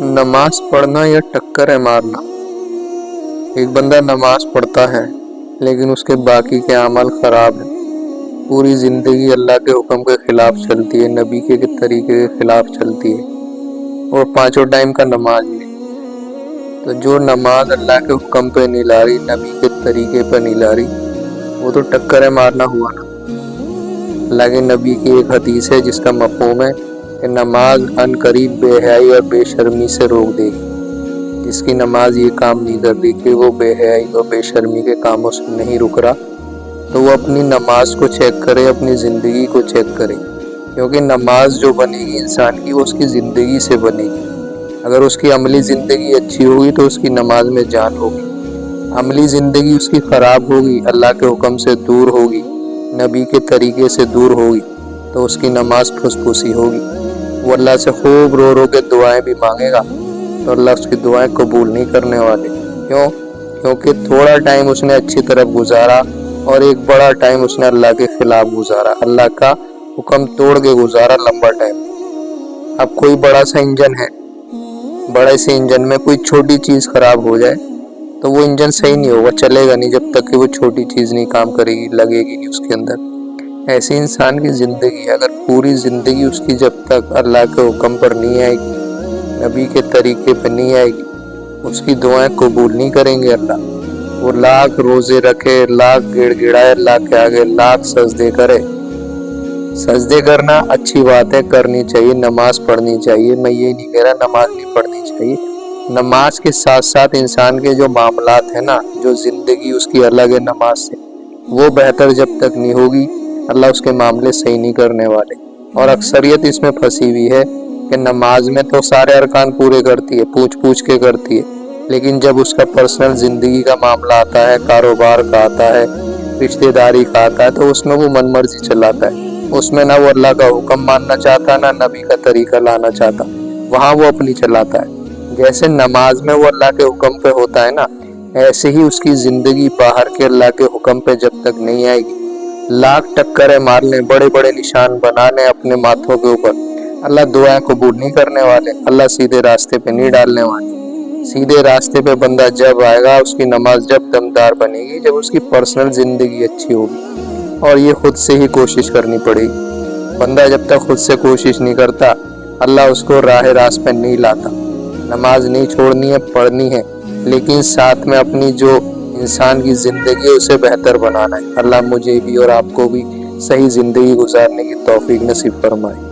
नमाज पढ़ना या टक्कर है मारना। एक बंदा नमाज पढ़ता है लेकिन उसके बाकी के अमल खराब है। पूरी जिंदगी अल्लाह के हुक्म के खिलाफ चलती है, नबी के तरीके के खिलाफ चलती है और पांचों टाइम का नमाज भी। तो जो नमाज अल्लाह के हुक्म पे नहीं ला रही, नबी के तरीके पे नहीं ला रही, वो तो टक्कर है मारना हुआ ना। अल्लाह के नबी की एक हदीस है जिसका मफहूम है कि नमाज अनकरीब बेहयाई और बेशर्मी से रोक देगी। जिसकी नमाज ये काम नहीं कर रही कि वो बेहयाई और बेशर्मी के कामों से नहीं रुक रहा, तो वो अपनी नमाज को चेक करे, अपनी ज़िंदगी को चेक करे। क्योंकि नमाज जो बनेगी इंसान की, वो उसकी ज़िंदगी से बनेगी। अगर उसकी अमली ज़िंदगी अच्छी होगी तो उसकी नमाज में जान होगी। अमली ज़िंदगी उसकी ख़राब होगी, अल्लाह के हुक्म से दूर होगी, नबी के तरीके से दूर होगी, तो उसकी नमाज फुसफुसी होगी। वो अल्लाह से खूब रो रो के दुआएं भी मांगेगा तो अल्लाह उसकी दुआएं कबूल नहीं करने वाले। क्यों? क्योंकि थोड़ा टाइम उसने अच्छी तरफ गुजारा और एक बड़ा टाइम उसने अल्लाह के खिलाफ गुजारा, अल्लाह का हुक्म तोड़ के गुजारा लंबा टाइम। अब कोई बड़ा सा इंजन है, बड़े से इंजन में कोई छोटी चीज़ खराब हो जाए तो वो इंजन सही नहीं होगा, चलेगा नहीं जब तक कि वो छोटी चीज़ नहीं काम करेगी, लगेगी नहीं उसके अंदर। ऐसी इंसान की ज़िंदगी, अगर पूरी ज़िंदगी उसकी जब तक अल्लाह के हुक्म पर नहीं आएगी, नबी के तरीके पर नहीं आएगी, उसकी दुआएं कबूल नहीं करेंगे अल्लाह। वो लाख रोज़े रखे, लाख गिड़गिड़ाए अल्लाह के आगे, लाख सजदे करे। सजदे करना अच्छी बात है, करनी चाहिए, नमाज पढ़नी चाहिए। मैं ये नहीं कह रहा नमाज नहीं पढ़नी चाहिए। नमाज के साथ साथ इंसान के जो मामलात है ना, जो ज़िंदगी उसकी अलग है नमाज से, वो बेहतर जब तक नहीं होगी अल्लाह उसके मामले सही नहीं करने वाले। और अक्सरियत इसमें फंसी हुई है कि नमाज में तो सारे अरकान पूरे करती है, पूछ पूछ के करती है, लेकिन जब उसका पर्सनल ज़िंदगी का मामला आता है, कारोबार का आता है, रिश्तेदारी का आता है, तो उसमें वो मनमर्जी चलाता है। उसमें ना वो अल्लाह का हुक्म मानना चाहता, ना नबी का तरीका लाना चाहता, वहाँ वो अपनी चलाता है। जैसे नमाज में वो अल्लाह के हुक्म पे होता है ना, ऐसे ही उसकी ज़िंदगी बाहर के अल्लाह के हुक्म पे जब तक नहीं आएगी, लाख टक्करें मार लें, बड़े बड़े निशान बना लें अपने माथों के ऊपर, अल्लाह दुआएं कबूल नहीं करने वाले, अल्लाह सीधे रास्ते पे नहीं डालने वाले। सीधे रास्ते पे बंदा जब आएगा, उसकी नमाज जब दमदार बनेगी, जब उसकी पर्सनल ज़िंदगी अच्छी होगी। और ये खुद से ही कोशिश करनी पड़ेगी। बंदा जब तक खुद से कोशिश नहीं करता, अल्लाह उसको राह रास्त पे नहीं लाता। नमाज नहीं छोड़नी है, पढ़नी है, लेकिन साथ में अपनी जो इंसान की ज़िंदगी है उसे बेहतर बनाना है। अल्लाह मुझे भी और आपको भी सही ज़िंदगी गुजारने की तौफीक नसीब फरमाए।